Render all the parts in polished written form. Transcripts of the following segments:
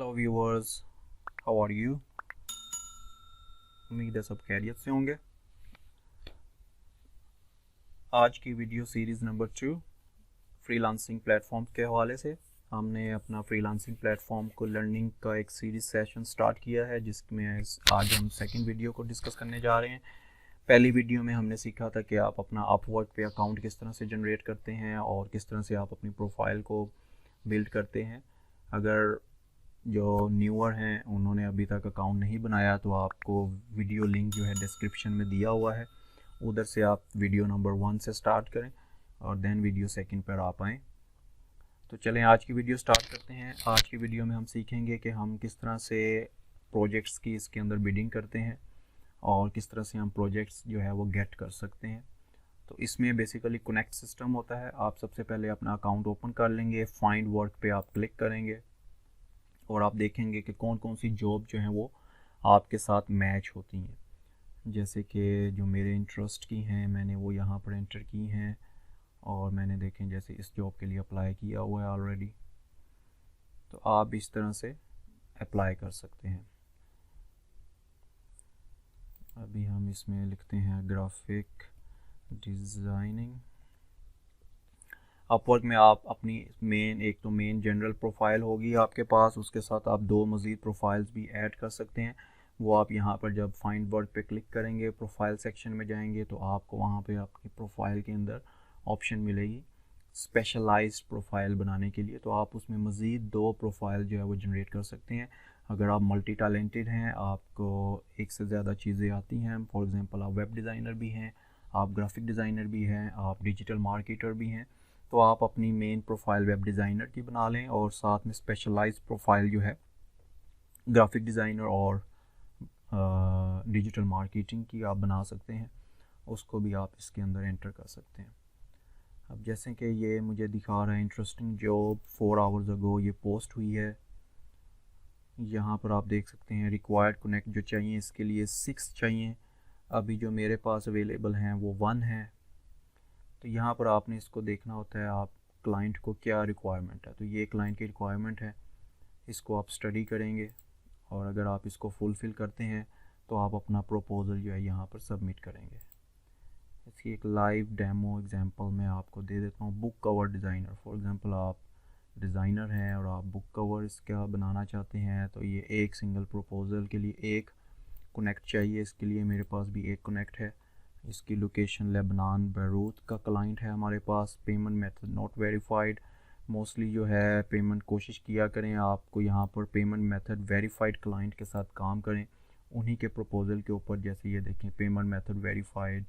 Hello viewers, how are you. उम्मीद है सब खैरियत से होंगे। आज की video series number 2 freelancing platform के हवाले से हमने अपना फ्रीलांसिंग प्लेटफॉर्म को लर्निंग का एक सीरीज सेशन स्टार्ट किया है, जिसमें आज हम सेकंड वीडियो को डिस्कस करने जा रहे हैं। पहली वीडियो में हमने सीखा था कि आप अपना अपवर्क पे अकाउंट किस तरह से जनरेट करते हैं और किस तरह से आप अपनी प्रोफाइल को बिल्ड करते हैं। अगर जो न्यूअर हैं उन्होंने अभी तक अकाउंट नहीं बनाया तो आपको वीडियो लिंक जो है डिस्क्रिप्शन में दिया हुआ है, उधर से आप वीडियो नंबर 1 से स्टार्ट करें और देन वीडियो सेकंड पर आप आएँ। तो चलें आज की वीडियो स्टार्ट करते हैं। आज की वीडियो में हम सीखेंगे कि हम किस तरह से प्रोजेक्ट्स की इसके अंदर बिडिंग करते हैं और किस तरह से हम प्रोजेक्ट्स जो है वो गेट कर सकते हैं। तो इसमें बेसिकली कनेक्ट सिस्टम होता है। आप सबसे पहले अपना अकाउंट ओपन कर लेंगे, फाइंड वर्क पे आप क्लिक करेंगे और आप देखेंगे कि कौन कौन सी जॉब जो हैं वो आपके साथ मैच होती हैं। जैसे कि जो मेरे इंटरेस्ट की हैं मैंने वो यहाँ पर एंटर की हैं और मैंने देखें जैसे इस जॉब के लिए अप्लाई किया हुआ है ऑलरेडी। तो आप इस तरह से अप्लाई कर सकते हैं। अभी हम इसमें लिखते हैं ग्राफिक डिज़ाइनिंग। अपवर्क में आप अपनी एक तो मेन जनरल प्रोफाइल होगी आपके पास, उसके साथ आप 2 मज़ीद प्रोफाइल्स भी ऐड कर सकते हैं। वो आप यहाँ पर जब फाइंड वर्क पे क्लिक करेंगे, प्रोफाइल सेक्शन में जाएंगे तो आपको वहाँ पे आपकी प्रोफाइल के अंदर ऑप्शन मिलेगी स्पेशलाइज्ड प्रोफाइल बनाने के लिए। तो आप उसमें मज़ीद 2 प्रोफाइल जो है वो जनरेट कर सकते हैं। अगर आप मल्टी टैलेंटेड हैं, आपको एक से ज़्यादा चीज़ें आती हैं, फॉर एग्ज़ाम्पल आप वेब डिज़ाइनर भी हैं, आप ग्राफिक डिज़ाइनर भी हैं, आप डिजिटल मार्केटर भी हैं, तो आप अपनी मेन प्रोफाइल वेब डिज़ाइनर की बना लें और साथ में स्पेशलाइज्ड प्रोफाइल जो है ग्राफिक डिज़ाइनर और डिजिटल मार्केटिंग की आप बना सकते हैं। उसको भी आप इसके अंदर एंटर कर सकते हैं। अब जैसे कि ये मुझे दिखा रहा है इंटरेस्टिंग जॉब 4 आवर्स अगो ये पोस्ट हुई है। यहाँ पर आप देख सकते हैं रिक्वायर्ड कनेक्ट जो चाहिए इसके लिए 6 चाहिए। अभी जो मेरे पास अवेलेबल हैं वो 1 है। तो यहाँ पर आपने इसको देखना होता है आप क्लाइंट को क्या रिक्वायरमेंट है। तो ये क्लाइंट की रिक्वायरमेंट है, इसको आप स्टडी करेंगे और अगर आप इसको फुलफ़िल करते हैं तो आप अपना प्रपोज़ल जो है यहाँ पर सबमिट करेंगे। इसकी एक लाइव डेमो एग्जांपल मैं आपको दे देता हूँ। Book cover designer, for example आप डिज़ाइनर हैं और आप बुक कवर इसका बनाना चाहते हैं, तो ये एक सिंगल प्रपोज़ल के लिए एक कनेक्ट चाहिए। इसके लिए मेरे पास भी एक कनेक्ट है। इसकी लोकेशन लेबनान बैरूत का क्लाइंट है हमारे पास। Payment method not verified. Mostly जो है पेमेंट कोशिश किया करें आपको यहाँ पर पेमेंट मेथड वेरीफाइड क्लाइंट के साथ काम करें, उन्हीं के प्रपोज़ल के ऊपर। जैसे ये देखें payment method verified,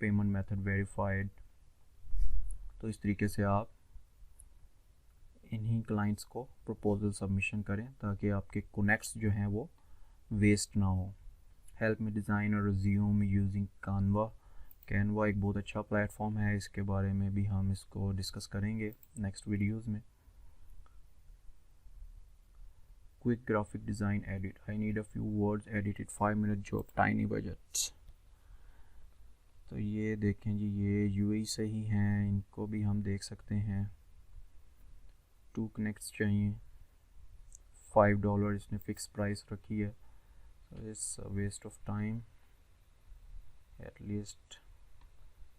payment method verified. तो इस तरीके से आप इन्हीं क्लाइंट्स को प्रपोज़ल सबमिशन करें ताकि आपके कनेक्ट्स जो हैं वो वेस्ट ना हो। हेल्प मी डिज़ाइन और रिज्यूम यूजिंग कानवा। कैनवा एक बहुत अच्छा प्लेटफॉर्म है, इसके बारे में भी हम इसको डिस्कस करेंगे नेक्स्ट वीडियोस में। Quick graphic design edit, I need a few words edited 5 minute job, tiny budget. तो ये देखें जी, ये यूएई से ही हैं, इनको भी हम देख सकते हैं। 2 कनेक्ट्स चाहिए, $5 इसने फ़िक्स प्राइस रखी है। so it's a waste of time। at least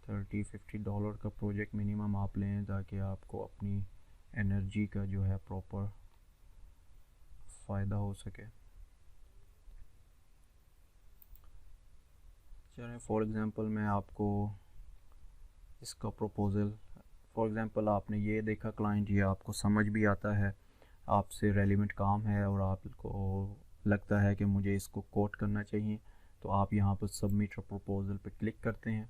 $30-50 का प्रोजेक्ट मिनिमम आप लें ताकि आपको अपनी एनर्जी का जो है प्रॉपर फ़ायदा हो सके। चलें फॉर एग्ज़ाम्पल मैं आपको इसका प्रपोज़ल, फॉर एग्ज़ाम्पल आपने ये देखा क्लाइंट, ये आपको समझ भी आता है, आपसे रेलिवेंट काम है और आपको लगता है कि मुझे इसको कोट करना चाहिए, तो आप यहाँ पर सबमिट प्रपोज़ल पे क्लिक करते हैं।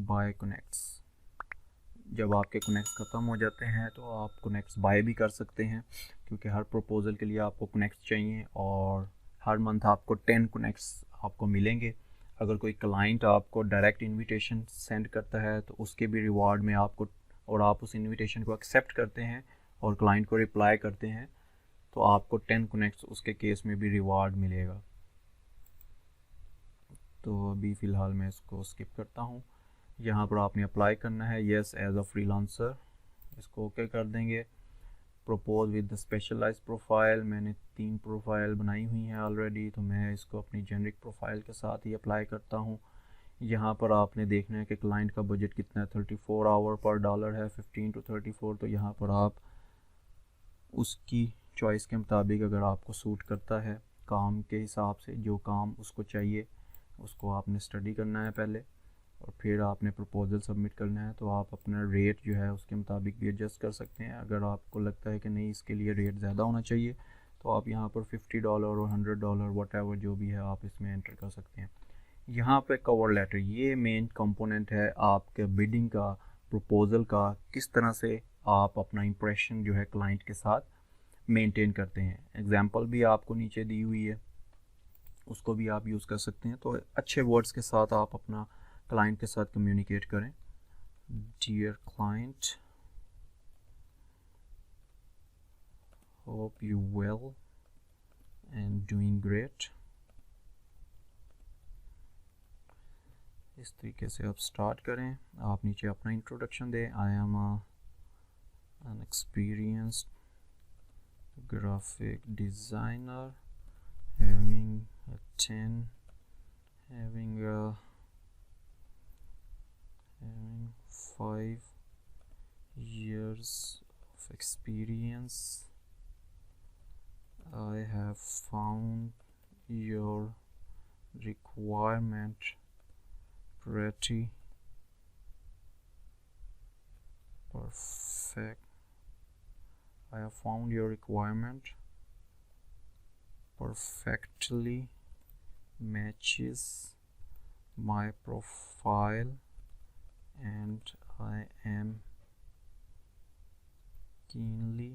बाय कनेक्ट्स, जब आपके कनेक्ट्स ख़त्म हो जाते हैं तो आप कनेक्ट्स बाय भी कर सकते हैं, क्योंकि हर प्रपोज़ल के लिए आपको कनेक्ट्स चाहिए और हर मंथ आपको 10 कनेक्ट्स आपको मिलेंगे। अगर कोई क्लाइंट आपको डायरेक्ट इनविटेशन सेंड करता है तो उसके भी रिवार्ड में आपको, और आप उस इनविटेशन को एक्सेप्ट करते हैं और क्लाइंट को रिप्लाई करते हैं, तो आपको 10 कनेक्ट्स उसके केस में भी रिवार्ड मिलेगा। तो अभी फ़िलहाल मैं इसको स्किप करता हूँ। यहाँ पर आपने अप्लाई करना है, येस एज अ फ्रीलांसर। इसको ओके कर देंगे। Propose with the specialize profile, मैंने 3 प्रोफाइल बनाई हुई हैं ऑलरेडी, तो मैं इसको अपनी जेनरिक प्रोफाइल के साथ ही अप्लाई करता हूँ। यहाँ पर आपने देखना है कि क्लाइंट का बजट कितना है, 34 आवर पर डॉलर है, 15 to 34। तो यहाँ पर आप उसकी चॉइस के मुताबिक, अगर आपको सूट करता है काम के हिसाब से, जो काम उसको चाहिए उसको आपने स्टडी करना है पहले, और फिर आपने प्रपोज़ल सबमिट करना है। तो आप अपना रेट जो है उसके मुताबिक भी एडजस्ट कर सकते हैं। अगर आपको लगता है कि नहीं इसके लिए रेट ज़्यादा होना चाहिए, तो आप यहाँ पर $50 और $100 वट जो भी है आप इसमें एंटर कर सकते हैं। यहाँ पे कवर लेटर, ये मेन कंपोनेंट है आपके बिडिंग का, प्रपोज़ल का, किस तरह से आप अपना इंप्रेशन जो है क्लाइंट के साथ मेंटेन करते हैं। एग्जांपल भी आपको नीचे दी हुई है, उसको भी आप यूज़ कर सकते हैं। तो अच्छे वर्ड्स के साथ आप अपना क्लाइंट के साथ कम्युनिकेट करें। Dear client, hope you well and doing great. इस तरीके से आप स्टार्ट करें। आप नीचे अपना इंट्रोडक्शन दें। I am N experienced graphic designer having 5 years of experience. I have found your requirement pretty perfect. I have found your requirement perfectly matches my profile, and I am keenly,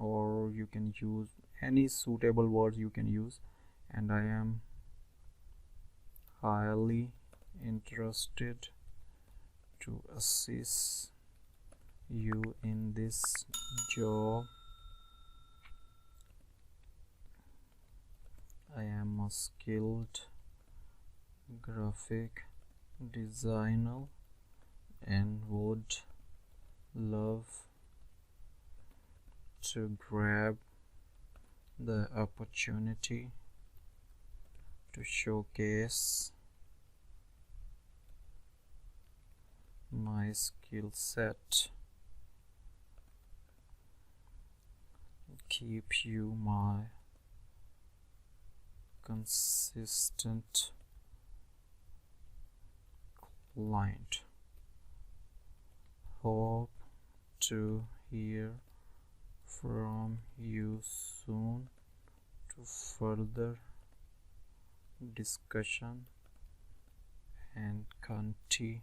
or you can use any suitable words you can use, and I am highly interested to assist you in this job. I am a skilled graphic designer and would love to grab the opportunity to showcase my skill set. Keep you my consistent client. Hope to hear from you soon to further discussion and continuation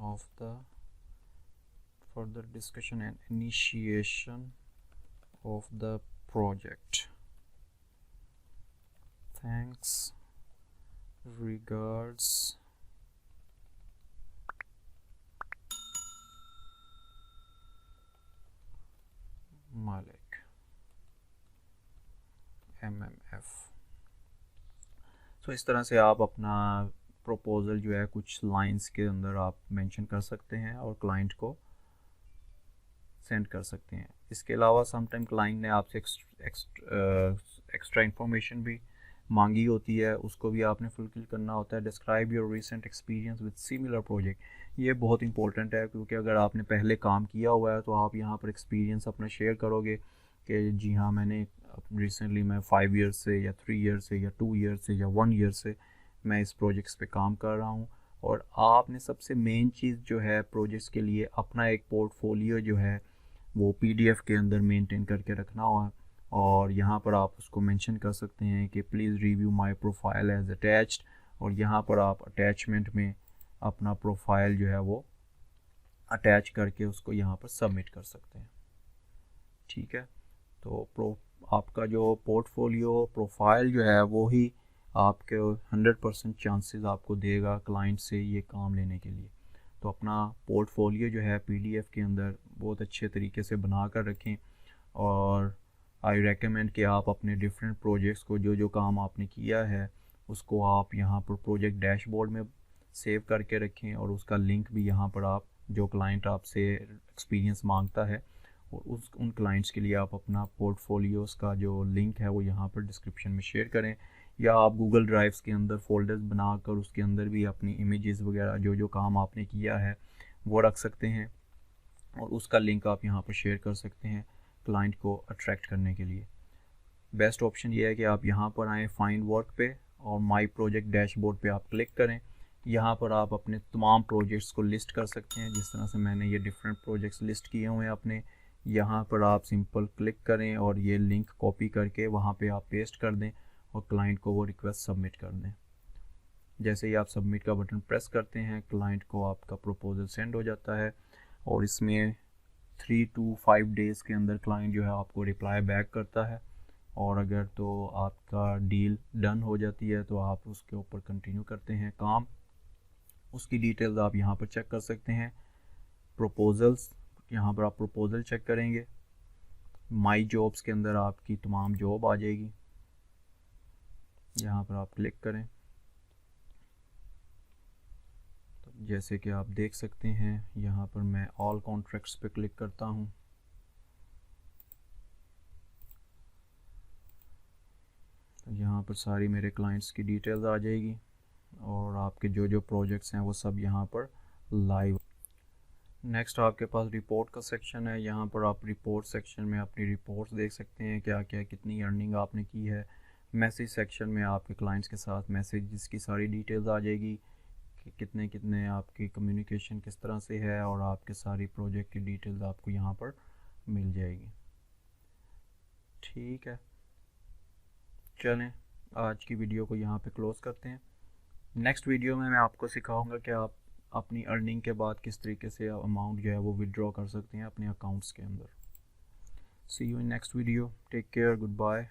of the further discussion and initiation of the project. Thanks, regards, Malik, MMF। तो इस तरह से आप अपना proposal जो है कुछ lines के अंदर आप मेंशन कर सकते हैं और क्लाइंट को सेंड कर सकते हैं। इसके अलावा समटाइम क्लाइंट ने आपसे एक्स्ट्रा इंफॉर्मेशन भी मांगी होती है, उसको भी आपने फुलफिल करना होता है। Describe your recent experience with similar project, ये बहुत इंपॉर्टेंट है, क्योंकि अगर आपने पहले काम किया हुआ है तो आप यहाँ पर एक्सपीरियंस अपना शेयर करोगे कि जी हाँ मैंने रिसेंटली मैं 5 ईयर्स से या 3 ईयर्स से या 2 ईयर्स से या 1 ईयर से मैं इस प्रोजेक्ट्स पे काम कर रहा हूँ। और आपने सबसे मेन चीज़ जो है प्रोजेक्ट्स के लिए अपना एक पोर्टफोलियो जो है वो PDF के अंदर मेंटेन करके रखना हुआ, और यहाँ पर आप उसको मेंशन कर सकते हैं कि please review my profile as attached, और यहाँ पर आप अटैचमेंट में अपना प्रोफाइल जो है वो अटैच करके उसको यहाँ पर सबमिट कर सकते हैं। ठीक है, तो आपका जो पोर्टफोलियो प्रोफाइल जो है वो ही आपके 100% चांसेस आपको देगा क्लाइंट से ये काम लेने के लिए। तो अपना पोर्टफोलियो जो है PDF के अंदर बहुत अच्छे तरीके से बना कर रखें, और आई रेकमेंड कि आप अपने डिफरेंट प्रोजेक्ट्स को जो जो काम आपने किया है उसको आप यहाँ पर प्रोजेक्ट डैशबोर्ड में सेव करके रखें और उसका लिंक भी यहाँ पर आप जो क्लाइंट आपसे एक्सपीरियंस मांगता है और उन क्लाइंट्स के लिए आप अपना पोर्टफोलियोज़ का जो लिंक है वो यहाँ पर डिस्क्रिप्शन में शेयर करें, या आप गूगल ड्राइव्स के अंदर फ़ोल्डर्स बनाकर उसके अंदर भी अपनी इमेजेस वगैरह जो जो काम आपने किया है वो रख सकते हैं और उसका लिंक आप यहाँ पर शेयर कर सकते हैं क्लाइंट को अट्रैक्ट करने के लिए। बेस्ट ऑप्शन ये है कि आप यहाँ पर आएँ फाइंड वर्क पे और माई प्रोजेक्ट डैशबोर्ड पे आप क्लिक करें। यहाँ पर आप अपने तमाम प्रोजेक्ट्स को लिस्ट कर सकते हैं, जिस तरह से मैंने ये डिफरेंट प्रोजेक्ट्स लिस्ट किए हुए हैं अपने। यहाँ पर आप सिंपल क्लिक करें और ये लिंक कॉपी करके वहाँ पे आप पेस्ट कर दें और क्लाइंट को वो रिक्वेस्ट सबमिट कर दें। जैसे ही आप सबमिट का बटन प्रेस करते हैं क्लाइंट को आपका प्रपोज़ल सेंड हो जाता है और इसमें 3 to 5 डेज़ के अंदर क्लाइंट जो है आपको रिप्लाई बैक करता है, और अगर तो आपका डील डन हो जाती है तो आप उसके ऊपर कंटिन्यू करते हैं काम। उसकी डिटेल्स आप यहाँ पर चेक कर सकते हैं। प्रपोजल्स, यहाँ पर आप प्रपोज़ल चेक करेंगे, माई जॉब्स के अंदर आपकी तमाम जॉब आ जाएगी। यहाँ पर आप क्लिक करें तो जैसे कि आप देख सकते हैं यहाँ पर मैं ऑल कॉन्ट्रैक्ट्स पे क्लिक करता हूँ। तो यहाँ पर सारी मेरे क्लाइंट्स की डिटेल्स आ जाएगी और आपके जो जो प्रोजेक्ट्स हैं वो सब यहाँ पर लाइव। नेक्स्ट आपके पास रिपोर्ट का सेक्शन है। यहाँ पर आप रिपोर्ट सेक्शन में अपनी रिपोर्ट्स देख सकते हैं, क्या क्या कितनी अर्निंग आपने की है। मैसेज सेक्शन में आपके क्लाइंट्स के साथ मैसेज की सारी डिटेल्स आ जाएगी कि कितने कितने आपकी कम्युनिकेशन किस तरह से है, और आपके सारी प्रोजेक्ट की डिटेल्स आपको यहाँ पर मिल जाएगी। ठीक है, चलें आज की वीडियो को यहाँ पे क्लोज़ करते हैं। नेक्स्ट वीडियो में मैं आपको सिखाऊंगा कि आप अपनी अर्निंग के बाद किस तरीके से अमाउंट जो है वो विड्रॉ कर सकते हैं अपने अकाउंट्स के अंदर। See you in next video, take care, good bye.